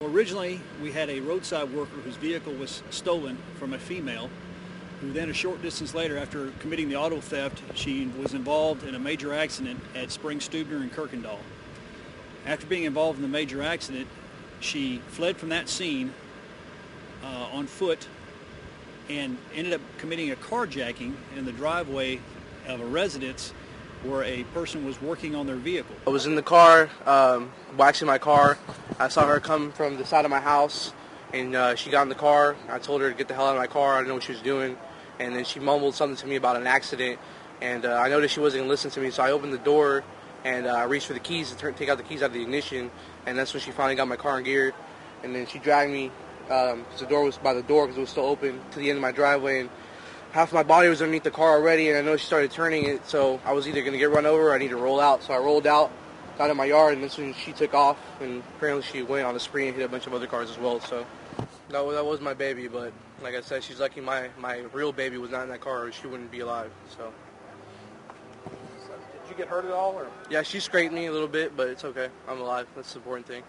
Originally, we had a roadside worker whose vehicle was stolen from a female, who then a short distance later, after committing the auto theft, she was involved in a major accident at Spring Stuebner and Kuykendahl. After being involved in the major accident, she fled from that scene on foot and ended up committing a carjacking in the driveway of a residence where a person was working on their vehicle. I was in the car, waxing my car. I saw her come from the side of my house, and she got in the car. I told her to get the hell out of my car. I didn't know what she was doing. And then she mumbled something to me about an accident, and I noticed she wasn't going to listen to me, so I opened the door, and I reached for the keys to take out the keys out of the ignition, and that's when she finally got my car in gear. And then she dragged me, because the door was by the door because it was still open, to the end of my driveway, and half my body was underneath the car already, and I know she started turning it, so I was either going to get run over or I need to roll out. So I rolled out, got in my yard, and that's when she took off, and apparently she went on a spree and hit a bunch of other cars as well. So that was my baby, but like I said, she's lucky my real baby was not in that car, or she wouldn't be alive. So did you get hurt at all? Or? Yeah, she scraped me a little bit, but it's okay. I'm alive. That's the important thing.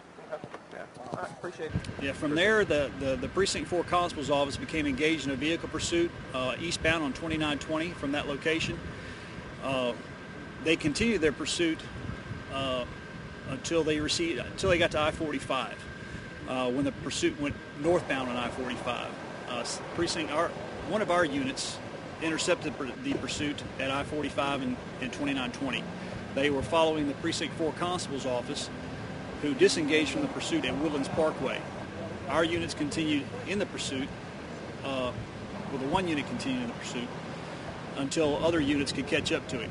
Yeah. All right, appreciate it. Yeah, from there, the Precinct 4 Constable's Office became engaged in a vehicle pursuit eastbound on 2920 from that location. They continued their pursuit until they got to I-45. When the pursuit went northbound on I-45, one of our units intercepted the pursuit at I-45 and 2920. They were following the Precinct 4 Constable's Office, who disengaged from the pursuit at Woodlands Parkway. Our units continued in the pursuit, well, the one unit continued in the pursuit until other units could catch up to it.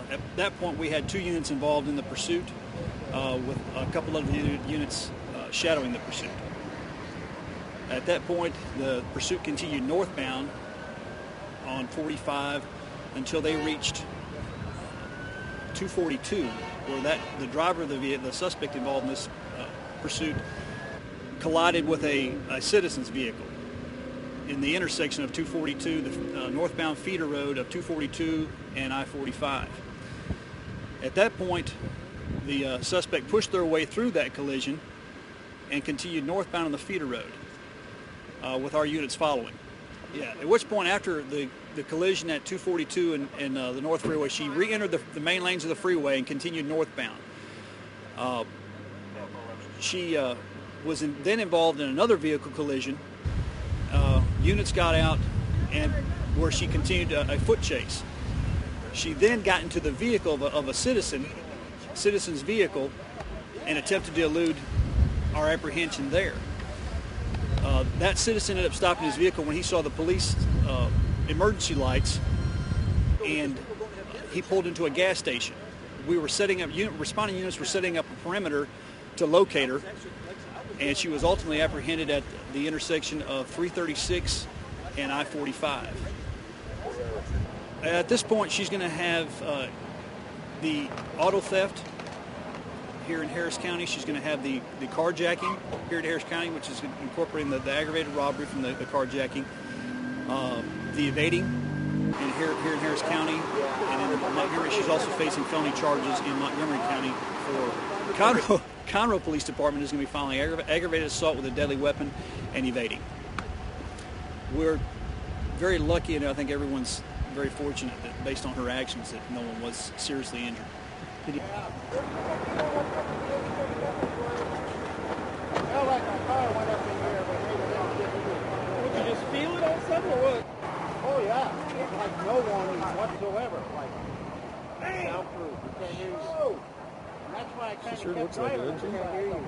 At that point, we had 2 units involved in the pursuit, with a couple of units shadowing the pursuit. At that point, the pursuit continued northbound on 45 until they reached 242, where the driver of the suspect involved in this pursuit collided with a citizen's vehicle in the intersection of 242, the northbound feeder road of 242 and I-45. At that point, the suspect pushed their way through that collision and continued northbound on the feeder road with our units following. Yeah, at which point, after the collision at 242 and the North Freeway, she re-entered the main lanes of the freeway and continued northbound. She was then involved in another vehicle collision. Units got out, and where she continued a foot chase. She then got into the vehicle of a citizen's vehicle, and attempted to elude our apprehension there. That citizen ended up stopping his vehicle when he saw the police emergency lights, and he pulled into a gas station. We were setting up, responding units were setting up a perimeter to locate her, and she was ultimately apprehended at the intersection of 336 and I-45. At this point, she's going to have the auto theft here in Harris County. She's going to have the carjacking here in Harris County, which is incorporating the aggravated robbery from the carjacking, the evading here in Harris County, and in Montgomery. She's also facing felony charges in Montgomery County for Conroe Police Department is going to be filing aggravated assault with a deadly weapon and evading. We're very lucky, and I think everyone's very fortunate that, based on her actions, that no one was seriously injured. Well, like my car went up in here, but maybe they don't get it. Would you just feel it on something or what? Oh yeah, it's like no warning whatsoever. Like soundproof. You can't hear you. And that's why I kind of kept driving. I can't hear you.